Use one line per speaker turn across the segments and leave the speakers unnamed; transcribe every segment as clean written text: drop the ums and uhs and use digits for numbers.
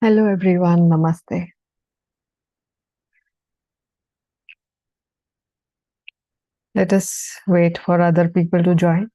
Hello everyone, namaste. Let us wait for other people to join.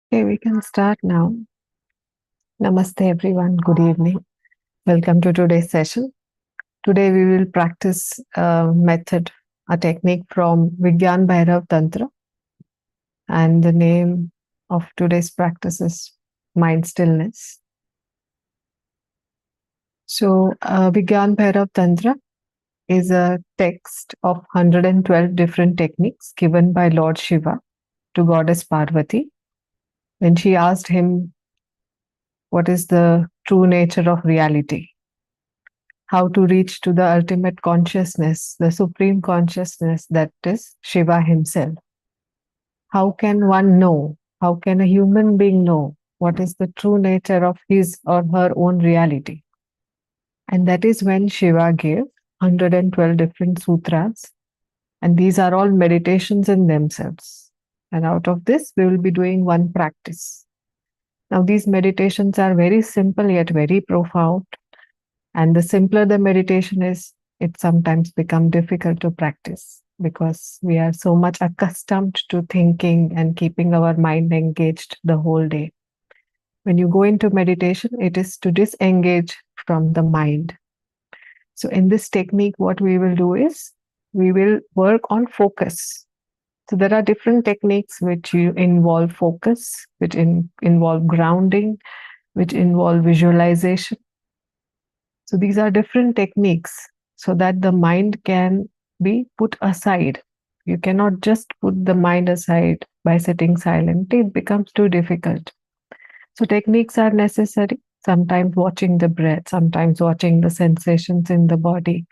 Okay, we can start now. Namaste everyone, good evening. Welcome to today's session. Today we will practice a method, a technique from Vigyan Bhairav Tantra. And the name of today's practice is mind stillness. So Vigyan Bhairav Tantra is a text of 112 different techniques given by Lord Shiva to Goddess Parvati when she asked him what is the true nature of reality, how to reach to the ultimate consciousness, the supreme consciousness that is Shiva himself. How can one know? How can a human being know what is the true nature of his or her own reality? And that is when Shiva gave 112 different sutras. And these are all meditations in themselves. And out of this, we will be doing one practice. Now, these meditations are very simple yet very profound. And the simpler the meditation is, it sometimes becomes difficult to practice because we are so much accustomed to thinking and keeping our mind engaged the whole day. When you go into meditation, it is to disengage from the mind. So, in this technique, what we will do is we will work on focus. So, there are different techniques which involve focus, which involve grounding, which involve visualization. So these are different techniques so that the mind can be put aside. You cannot just put the mind aside by sitting silently, it becomes too difficult. So techniques are necessary, sometimes watching the breath, sometimes watching the sensations in the body,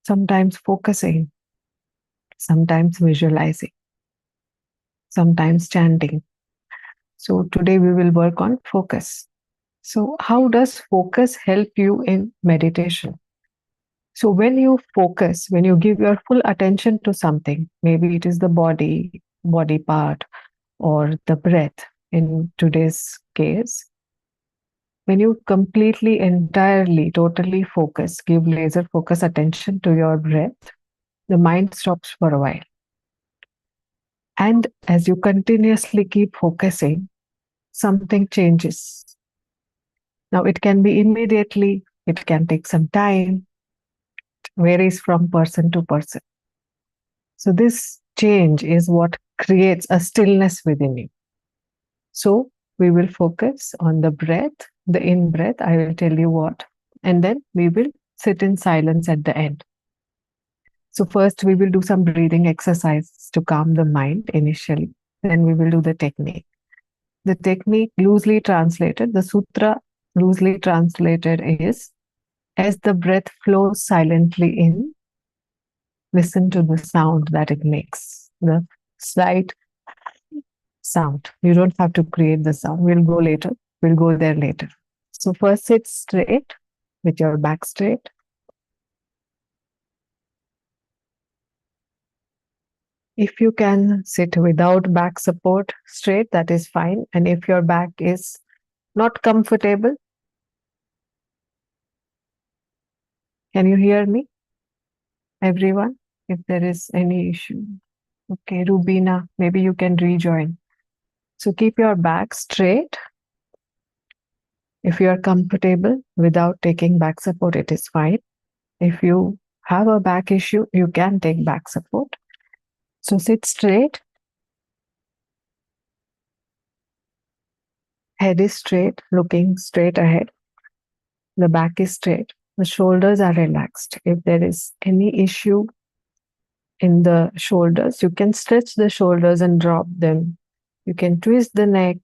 sometimes focusing, sometimes visualizing, sometimes chanting. So today we will work on focus. So how does focus help you in meditation? So when you focus, when you give your full attention to something, maybe it is the body part, or the breath in today's case, when you completely, entirely, totally focus, give laser focus attention to your breath, the mind stops for a while. And as you continuously keep focusing, something changes. Now, it can be immediately, it can take some time, varies from person to person. So this change is what creates a stillness within you. So we will focus on the breath, the in breath. I will tell you what, and then we will sit in silence at the end. So first we will do some breathing exercises to calm the mind initially. Then we will do the technique. The technique loosely translated, the sutra loosely translated is, as the breath flows silently in, listen to the sound that it makes, the slight sound. You don't have to create the sound. We'll go later. We'll go there later. So first sit straight with your back straight. If you can sit without back support straight, that is fine. And if your back is not comfortable, can you hear me, everyone? If there is any issue. Okay, Rubina, maybe you can rejoin. So keep your back straight. If you are comfortable without taking back support, it is fine. If you have a back issue, you can take back support. So sit straight. Head is straight, looking straight ahead. The back is straight. The shoulders are relaxed. If there is any issue in the shoulders, you can stretch the shoulders and drop them. You can twist the neck.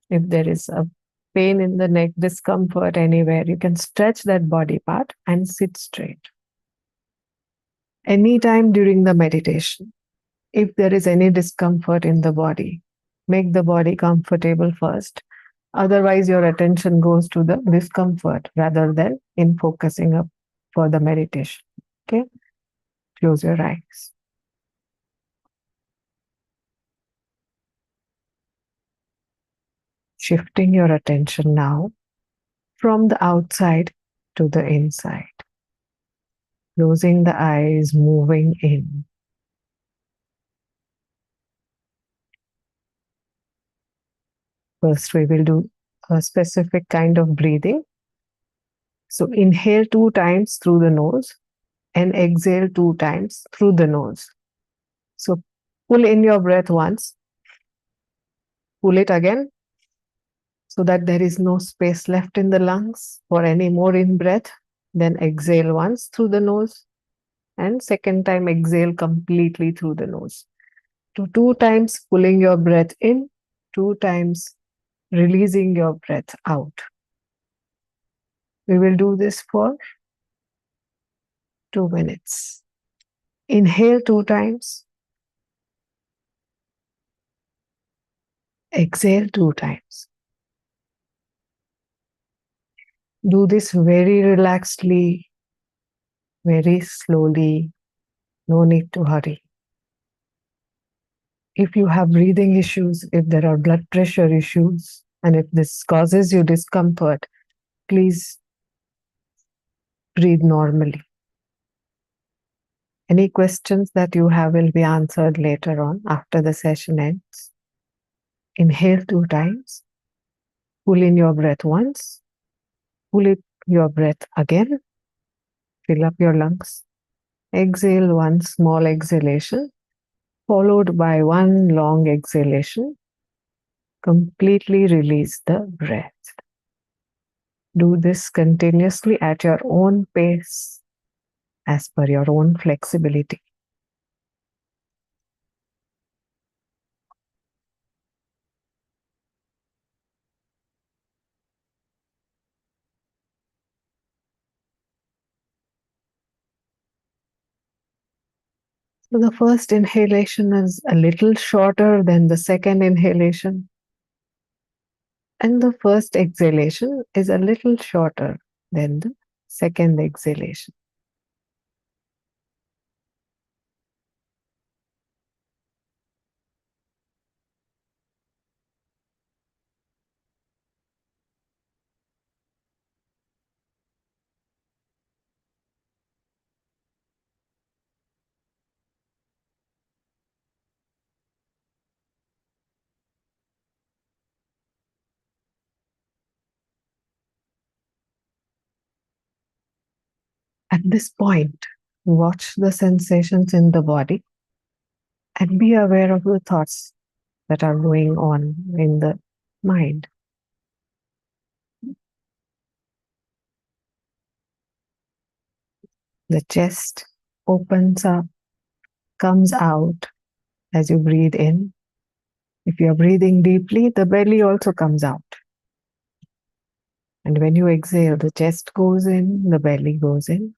If there is a pain in the neck, discomfort anywhere, you can stretch that body part and sit straight. Anytime during the meditation, if there is any discomfort in the body, make the body comfortable first. Otherwise, your attention goes to the discomfort rather than in focusing up for the meditation. Okay? Close your eyes. Shifting your attention now from the outside to the inside. Closing the eyes, moving in. First, we will do a specific kind of breathing. So, inhale 2 times through the nose and exhale 2 times through the nose. So, pull in your breath once, pull it again so that there is no space left in the lungs for any more in breath. Then exhale once through the nose, and second time exhale completely through the nose. 2 times pulling your breath in, 2 times releasing your breath out. We will do this for 2 minutes. Inhale 2 times, exhale 2 times. Do this very relaxedly, very slowly. No need to hurry. If you have breathing issues, if there are blood pressure issues, and if this causes you discomfort, please breathe normally. Any questions that you have will be answered later on after the session ends. Inhale 2 times, pull in your breath once, pull it your breath again, fill up your lungs. Exhale one small exhalation, followed by one long exhalation. Completely release the breath. Do this continuously at your own pace, as per your own flexibility. So the first inhalation is a little shorter than the second inhalation. And the first exhalation is a little shorter than the second exhalation. At this point, watch the sensations in the body. And be aware of the thoughts that are going on in the mind. The chest opens up, comes out as you breathe in. If you are breathing deeply, the belly also comes out. And when you exhale, the chest goes in, the belly goes in.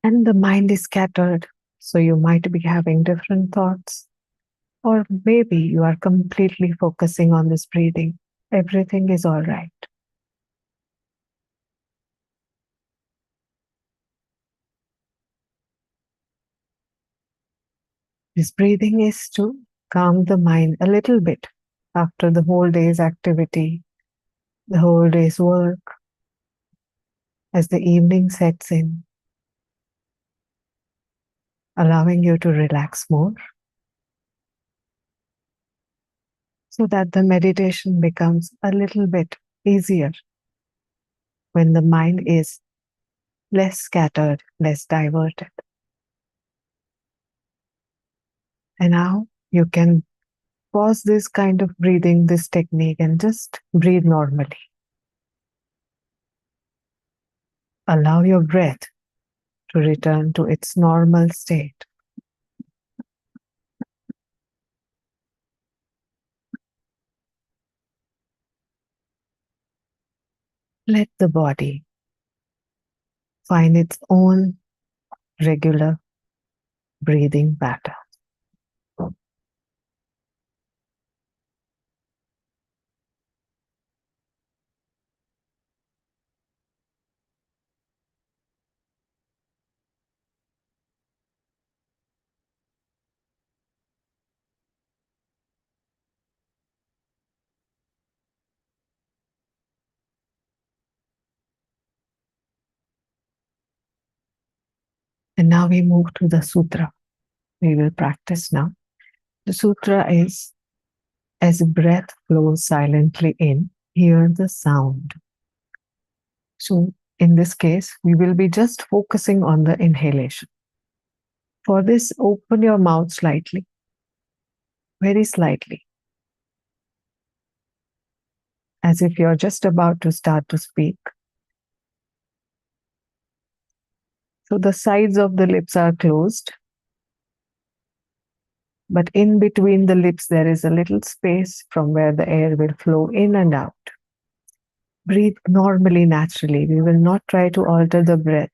And the mind is scattered, so you might be having different thoughts. Or maybe you are completely focusing on this breathing. Everything is all right. This breathing is to calm the mind a little bit after the whole day's activity, the whole day's work, as the evening sets in, allowing you to relax more so that the meditation becomes a little bit easier when the mind is less scattered, less diverted. And now you can pause this kind of breathing, this technique, and just breathe normally. Allow your breath to return to its normal state. Let the body find its own regular breathing pattern. And now we move to the sutra. We will practice now. The sutra is as breath flows silently in, hear the sound. So in this case, we will be just focusing on the inhalation. For this, open your mouth slightly, very slightly, as if you're just about to start to speak. So the sides of the lips are closed, but in between the lips, there is a little space from where the air will flow in and out. Breathe normally, naturally. We will not try to alter the breath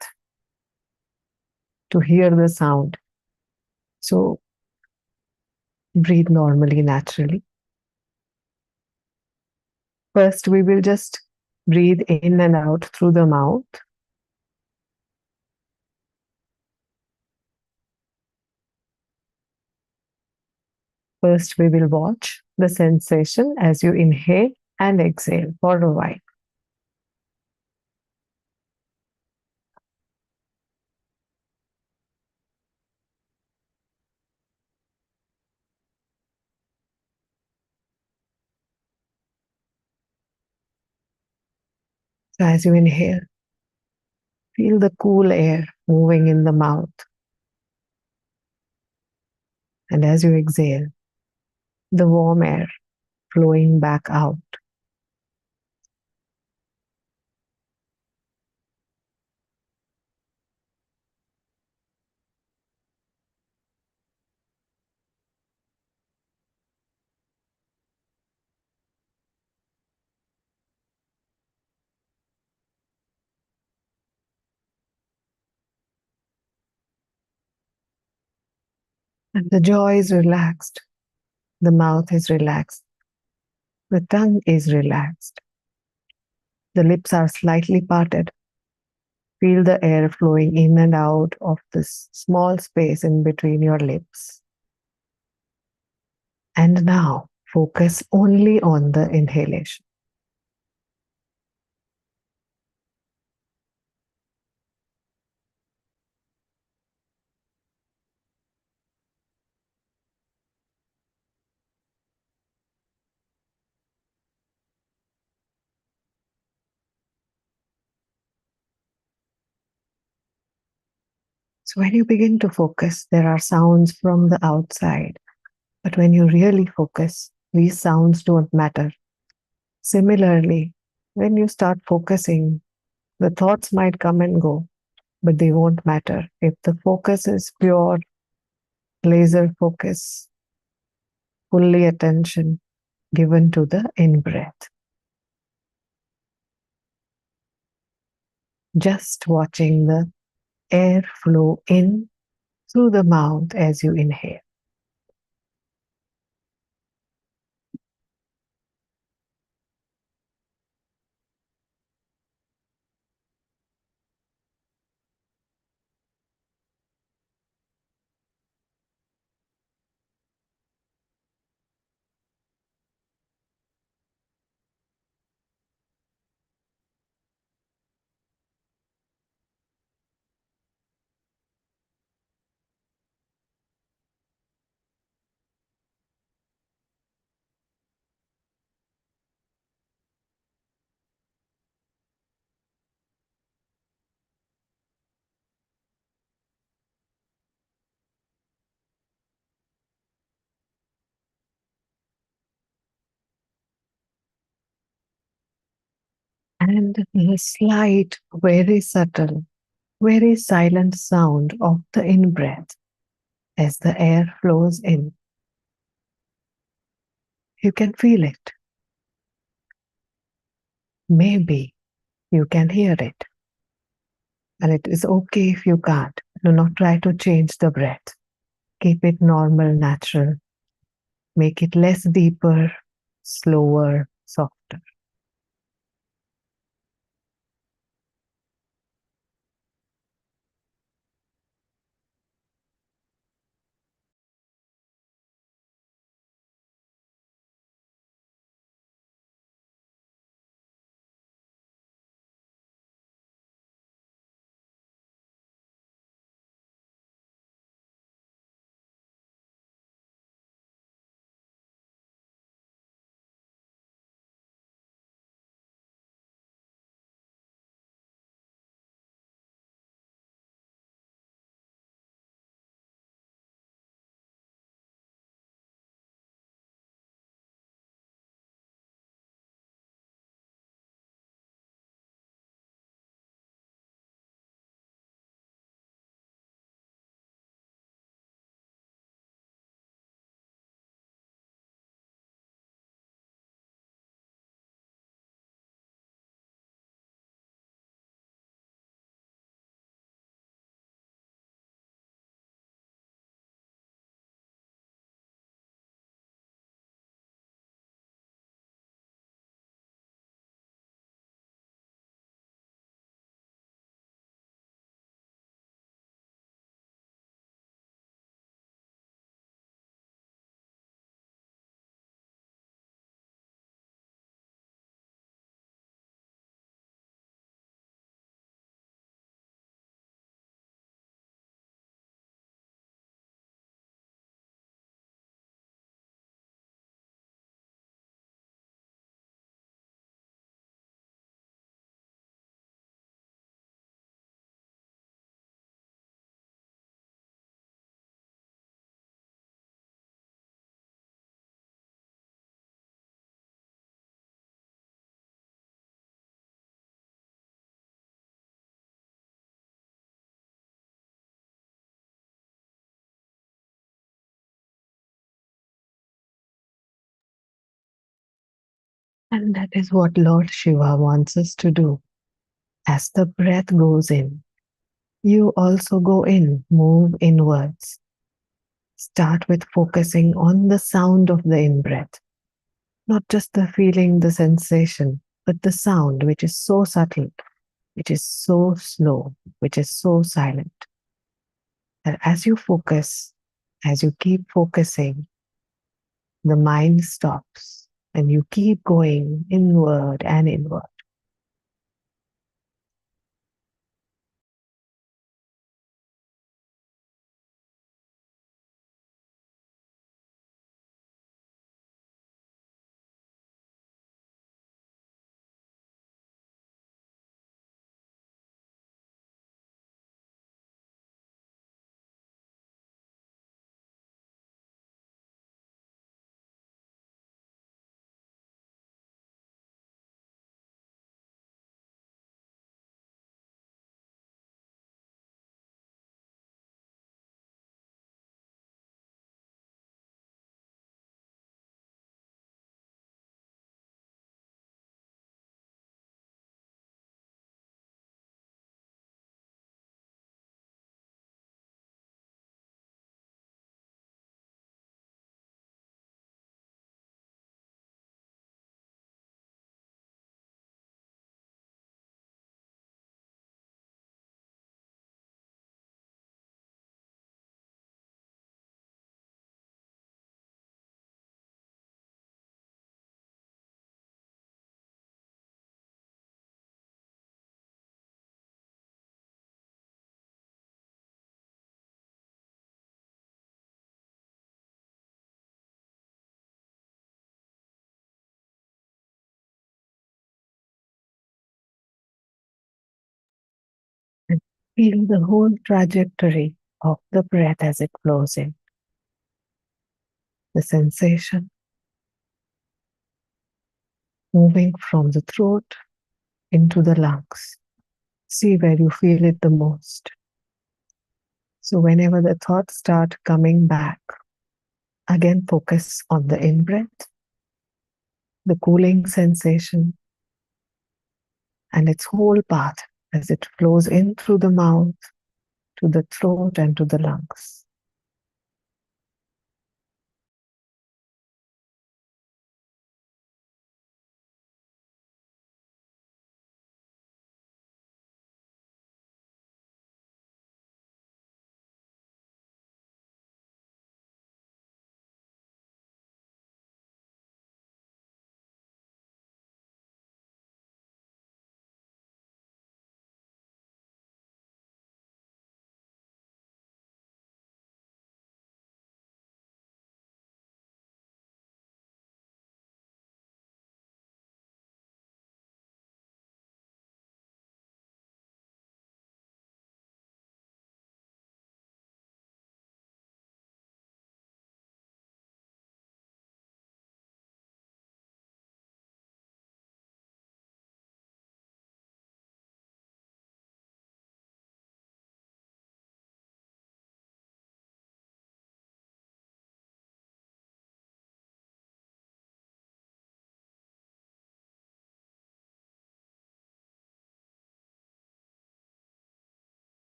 to hear the sound. So breathe normally, naturally. First, we will just breathe in and out through the mouth. First, we will watch the sensation as you inhale and exhale for a while. So as you inhale, feel the cool air moving in the mouth. And as you exhale, the warm air flowing back out. And the jaw is relaxed. The mouth is relaxed. The tongue is relaxed. The lips are slightly parted. Feel the air flowing in and out of this small space in between your lips. And now focus only on the inhalation. So, when you begin to focus, there are sounds from the outside. But when you really focus, these sounds don't matter. Similarly, when you start focusing, the thoughts might come and go, but they won't matter if the focus is pure laser focus, fully attention given to the in breath. Just watching the air flow in through the mouth as you inhale. And the slight, very subtle, very silent sound of the in breath as the air flows in. You can feel it. Maybe you can hear it. And it is okay if you can't. Do not try to change the breath. Keep it normal, natural. Make it less deeper, slower, softer. And that is what Lord Shiva wants us to do. As the breath goes in, you also go in, move inwards. Start with focusing on the sound of the in breath, not just the feeling, the sensation, but the sound, which is so subtle. which is so slow, which is so silent. That as you focus, as you keep focusing, the mind stops and you keep going inward and inward. And feel the whole trajectory of the breath as it flows in. The sensation moving from the throat into the lungs. See where you feel it the most. So, whenever the thoughts start coming back, again focus on the in breath, the cooling sensation, and its whole path as it flows in through the mouth, to the throat, and to the lungs.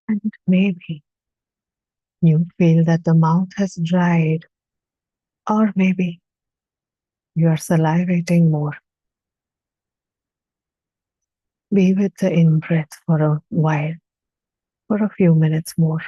And maybe you feel that the mouth has dried, or maybe you are salivating more. Be with the in breath for a while, for a few minutes more.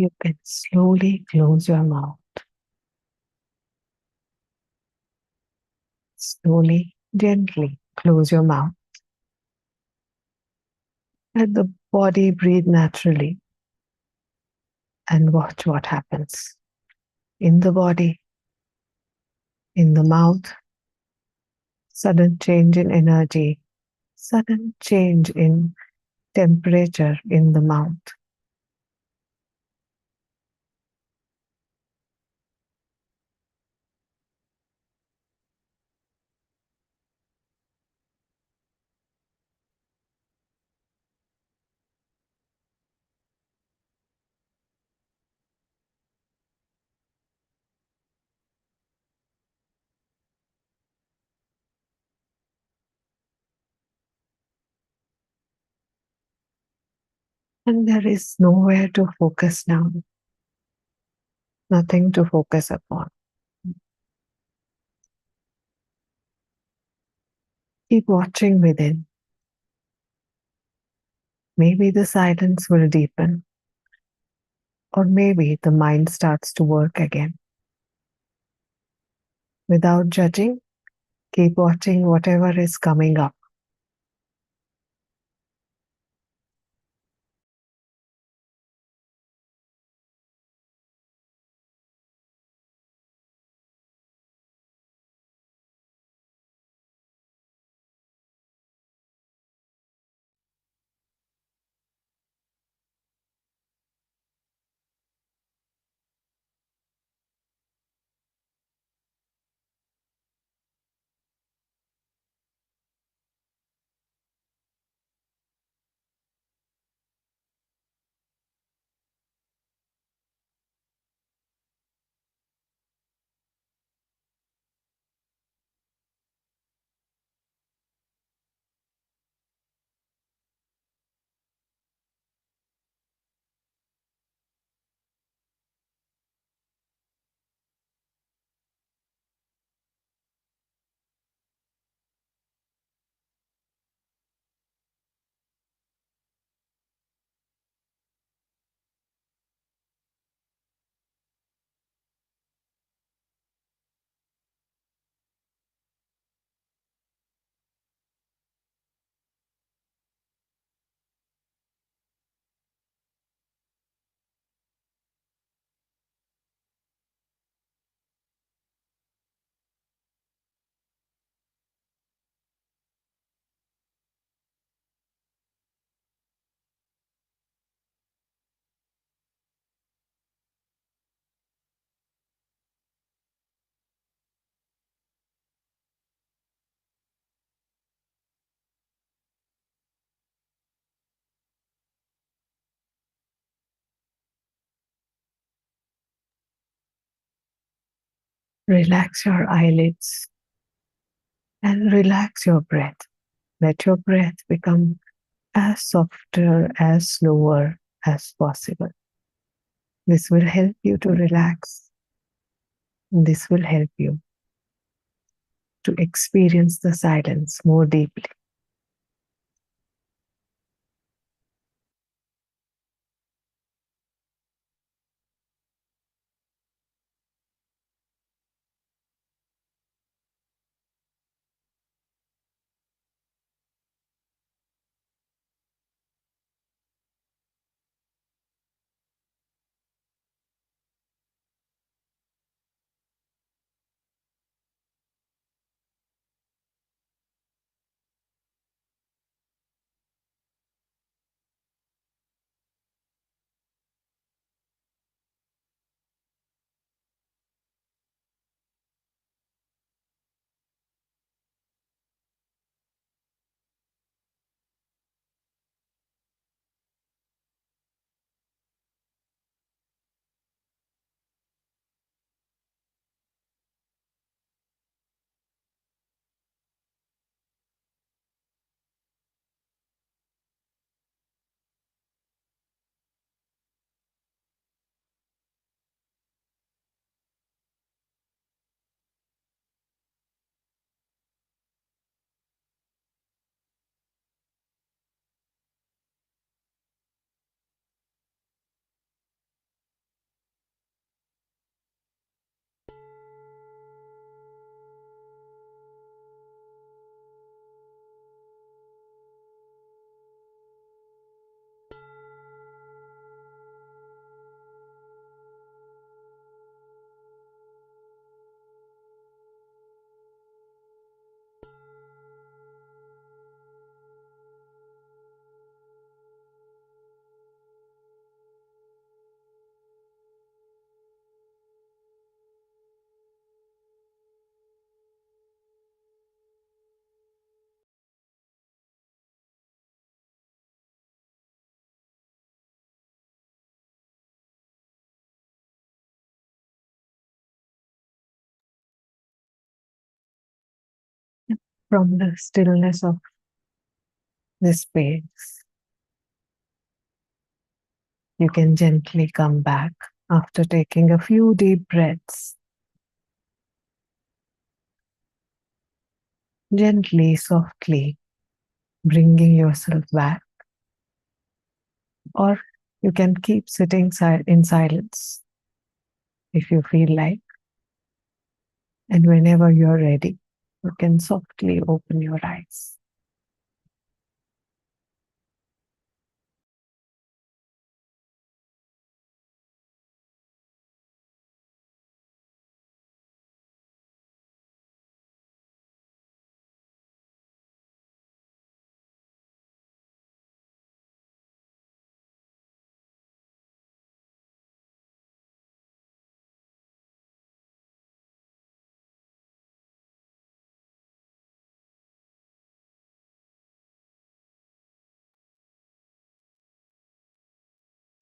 You can slowly close your mouth. Slowly, gently close your mouth. Let the body breathe naturally and watch what happens in the body, in the mouth. Sudden change in energy, sudden change in temperature in the mouth. And there is nowhere to focus now, nothing to focus upon. Keep watching within. Maybe the silence will deepen, or maybe the mind starts to work again. Without judging, keep watching whatever is coming up. Relax your eyelids and relax your breath. Let your breath become as softer, as slower as possible. This will help you to relax. This will help you to experience the silence more deeply. From the stillness of this space, you can gently come back after taking a few deep breaths. Gently, softly bringing yourself back, or you can keep sitting in silence if you feel like. And whenever you're ready, you can softly open your eyes.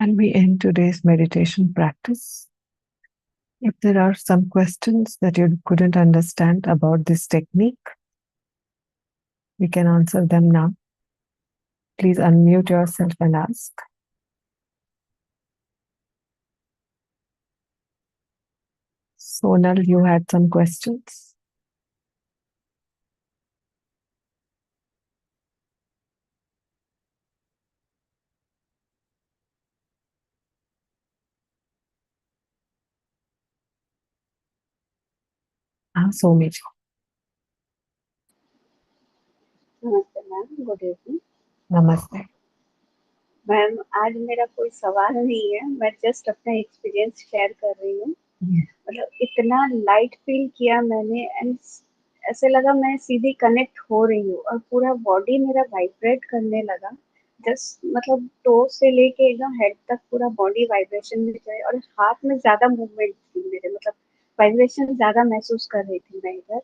And we end today's meditation practice. If there are some questions that you couldn't understand about this technique, we can answer them now. Please unmute yourself and ask. Sonal, you had some questions? Somi ji.
नमस्ते ma'am, good evening.
Namaste.
Ma'am, आज मेरा कोई सवाल नहीं है, मैं just अपना experience share कर रही हूँ। मतलब इतना लाइट फील किया मैंने एंड ऐसे लगा मैं सीधी कनेक्ट हो रही हूँ और पूरा बॉडी मेरा वाइब्रेट करने लगा। जस्ट मतलब टो से लेके एकदम हेड तक पूरा बॉडी वाइब्रेशन में गए और हाथ में ज्यादा मूवमेंट थी मेरे, मतलब वाइब्रेशन ज्यादा महसूस कर रही थी मैं इधर।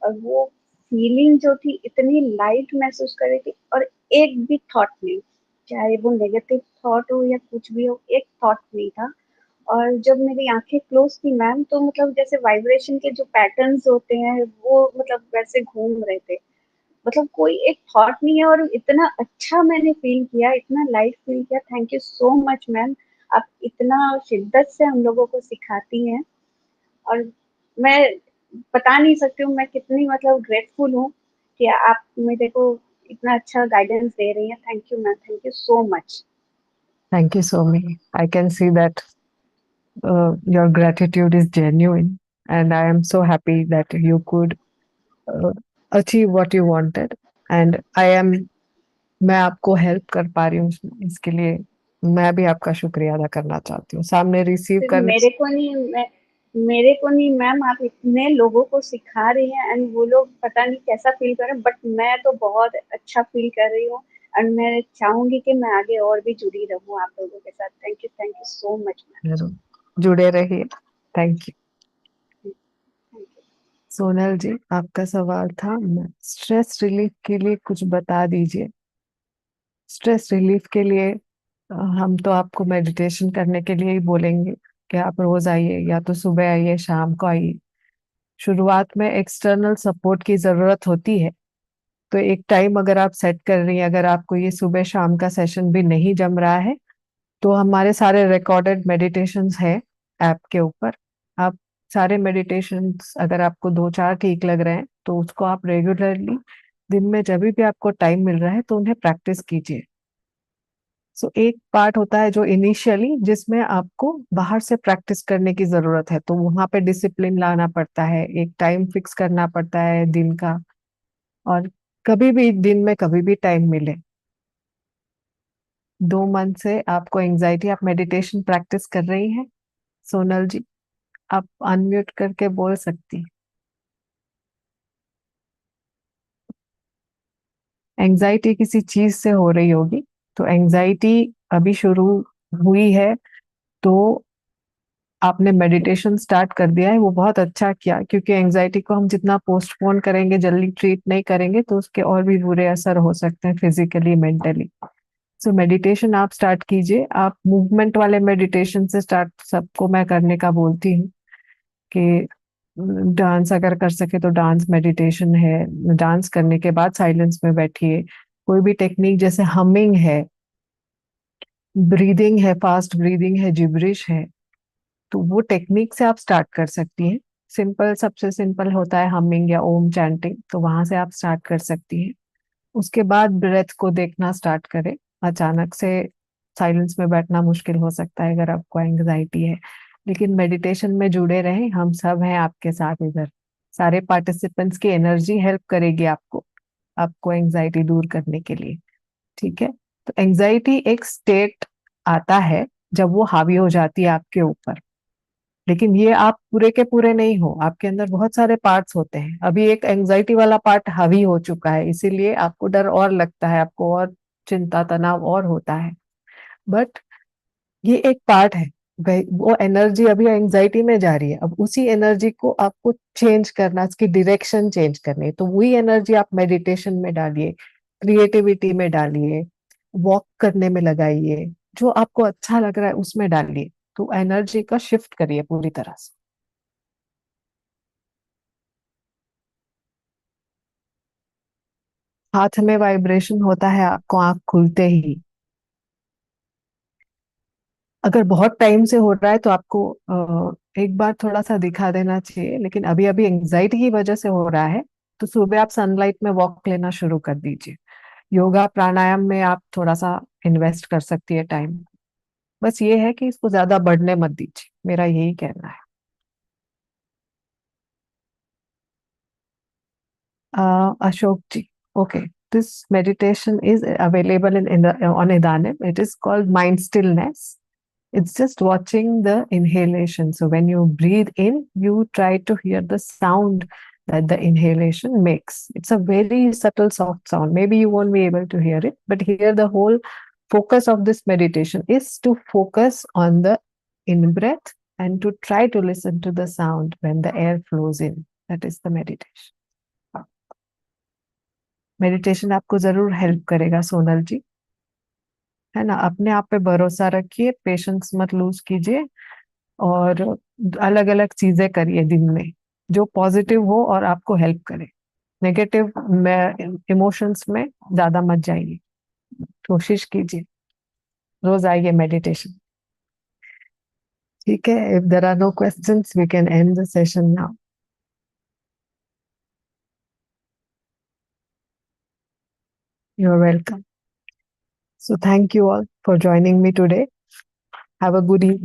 और वो फीलिंग जो थी इतनी लाइट महसूस कर रही थी और एक भी थॉट नहीं, चाहे वो नेगेटिव थॉट हो या कुछ भी हो, एक थॉट नहीं था। और जब मेरी आंखें क्लोज थी मैम, तो मतलब जैसे वाइब्रेशन के जो पैटर्न्स होते हैं वो मतलब वैसे घूम रहे थे। मतलब कोई एक थॉट नहीं है और इतना अच्छा मैंने फील किया, इतना लाइट फील किया। Thank you so much ma'am, आप इतना शिद्दत से हम लोगों को सिखाती हैं और मैं बता नहीं सकती हूँ मैं कितनी मतलब ग्रेटफुल हूँ कि आप मेरे को इतना अच्छा गाइडेंस दे रही हैं। Thank you ma'am, thank you so much.
Thank you, Somi. I can see that your gratitude is genuine, and I am so happy that you could uh, achieve what you wanted. And मैं आपको help कर पा रही हूँ इसके लिए मैं भी आपका शुक्रिया अदा करना चाहती हूँ सामने रिसीव
सिर्फ
करने।
मेरे को नहीं मैम, आप इतने लोगों को सिखा रही हैं एंड वो लोग पता नहीं कैसा फील कर रहे हैं, बट मैं तो बहुत अच्छा फील कर रही हूँ। एंड मैं चाहूंगी कि मैं आगे और भी जुड़ी रहूँ आप लोगों के साथ। Thank you so much ma'am.
जरूर जुड़े रहिए। Thank you.
Thank you.
Sonal ji, आपका सवाल था स्ट्रेस रिलीफ के लिए कुछ बता दीजिए। स्ट्रेस रिलीफ के लिए हम तो आपको मेडिटेशन करने के लिए ही बोलेंगे कि आप रोज आइए, या तो सुबह आइए, शाम को आइए। शुरुआत में एक्सटर्नल सपोर्ट की जरूरत होती है, तो एक टाइम अगर आप सेट कर रही हैं, अगर आपको ये सुबह शाम का सेशन भी नहीं जम रहा है, तो हमारे सारे रिकॉर्डेड मेडिटेशंस हैं ऐप के ऊपर। आप सारे मेडिटेशंस अगर आपको दो चार ठीक लग रहे हैं तो उसको आप रेगुलरली दिन में जब भी आपको टाइम मिल रहा है तो उन्हें प्रैक्टिस कीजिए। सो एक पार्ट होता है जो इनिशियली जिसमें आपको बाहर से प्रैक्टिस करने की जरूरत है, तो वहां पे डिसिप्लिन लाना पड़ता है, एक टाइम फिक्स करना पड़ता है दिन का। और कभी भी दिन में कभी भी टाइम मिले। 2 मंथ से आपको एंजाइटी, आप मेडिटेशन प्रैक्टिस कर रही हैं सोनल जी? आप अनम्यूट करके बोल सकती। एंजाइटी किसी चीज से हो रही होगी, तो एंजाइटी अभी शुरू हुई है, तो आपने मेडिटेशन स्टार्ट कर दिया है, वो बहुत अच्छा किया, क्योंकि एंजाइटी को हम जितना पोस्टपोन करेंगे, जल्दी ट्रीट नहीं करेंगे, तो उसके और भी बुरे असर हो सकते हैं फिजिकली, मेंटली। सो मेडिटेशन आप स्टार्ट कीजिए। आप मूवमेंट वाले मेडिटेशन से स्टार्ट सबको मैं करने का बोलती हूँ कि डांस अगर कर सके तो डांस मेडिटेशन है। डांस करने के बाद साइलेंस में बैठिए। कोई भी टेक्निक जैसे हमिंग है, ब्रीदिंग है, फास्ट ब्रीदिंग है, जिब्रिश है, तो वो टेक्निक से आप स्टार्ट कर सकती हैं। सिंपल, सबसे सिंपल होता है हमिंग या ओम चैंटिंग, तो वहां से आप स्टार्ट कर सकती हैं। उसके बाद ब्रेथ को देखना स्टार्ट करें। अचानक से साइलेंस में बैठना मुश्किल हो सकता है अगर आपको एंग्जाइटी है, लेकिन मेडिटेशन में जुड़े रहें, हम सब हैं आपके साथ इधर। सारे पार्टिसिपेंट्स की एनर्जी हेल्प करेगी आपको, आपको एंग्जाइटी दूर करने के लिए। ठीक है। तो एंग्जाइटी एक स्टेट आता है जब वो हावी हो जाती है आपके ऊपर, लेकिन ये आप पूरे के पूरे नहीं हो, आपके अंदर बहुत सारे पार्ट्स होते हैं। अभी एक एंजाइटी वाला पार्ट हावी हो चुका है, इसीलिए आपको डर और लगता है, आपको और चिंता तनाव और होता है। बट ये एक पार्ट है। वो एनर्जी अभी एंजाइटी में जा रही है, अब उसी एनर्जी को आपको चेंज करना, इसकी डायरेक्शन चेंज करनी है। तो वही एनर्जी आप मेडिटेशन में डालिए, क्रिएटिविटी में डालिए, वॉक करने में लगाइए, जो आपको अच्छा लग रहा है उसमें डालिए। तो एनर्जी का शिफ्ट करिए पूरी तरह से। हाथ में वाइब्रेशन होता है आपको आंख खुलते ही। अगर बहुत टाइम से हो रहा है तो आपको एक बार थोड़ा सा दिखा देना चाहिए, लेकिन अभी अभी एंजाइटी की वजह से हो रहा है, तो सुबह आप सनलाइट में वॉक लेना शुरू कर दीजिए। योगा प्राणायाम में आप थोड़ा सा इन्वेस्ट कर सकती है टाइम। बस ये है कि इसको ज्यादा बढ़ने मत दीजिए, मेरा यही कहना है। Ashok ji, okay, this meditation is available on Idanim. It is called mind stillness. It's just watching the inhalation. So when you breathe in, you try to hear the sound that the inhalation makes. It's a very subtle, soft sound. Maybe you won't be able to hear it, but here the whole focus of this meditation is to focus on the in breath and to try to listen to the sound when the air flows in. That is the meditation. Meditation आपको जरूर help करेगा सोनल जी, है ना। अपने आप पे भरोसा रखिए, पेशेंस मत लूज कीजिए, और अलग अलग चीजें करिए दिन में जो पॉजिटिव हो और आपको हेल्प करे। नेगेटिव में इमोशंस में ज्यादा मत जाइए। कोशिश कीजिए, रोज आइए मेडिटेशन। ठीक है। If there are no questions we can end the session now. You are welcome. So thank you all for joining me today. Have a good evening.